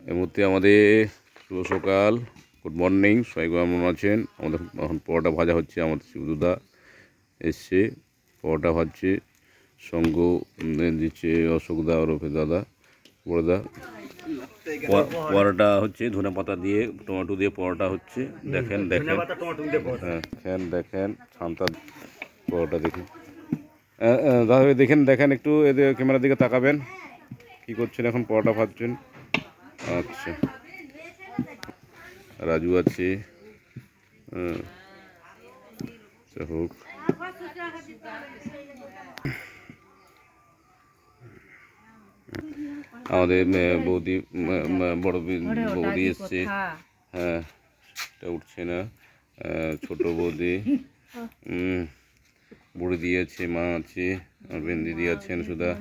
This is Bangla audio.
এই মুহূর্তে আমাদের শুভ সকাল, গুড মর্নিং, সবাই কেমন আছেন? আমাদের এখন পরোটা ভাজা হচ্ছে। আমাদের শিবদুদা এসছে, পরোটা ভাজছে, সঙ্গ দিচ্ছে অশোকদা ওরফে দাদা বড়দা। পরোটা হচ্ছে ধনে পাতা দিয়ে, টমেটো দিয়ে পরোটা হচ্ছে। দেখেন দেখেন, হ্যাঁ দেখেন শান্তা পরোটা দেখেন। দাদা দেখেন দেখেন, একটু এদের ক্যামেরার দিকে তাকাবেন। কী করছেন এখন? পরোটা ভাজছেন। আচ্ছা, রাজু আছে, হোক। আমাদের বৌদি, বড় বৌদি এসছে। হ্যাঁ, এটা উঠছে না। ছোট বৌদি, বুড়ি দিয়েছে, মা আছে, আর বেন দিদি আছেন, সুধা।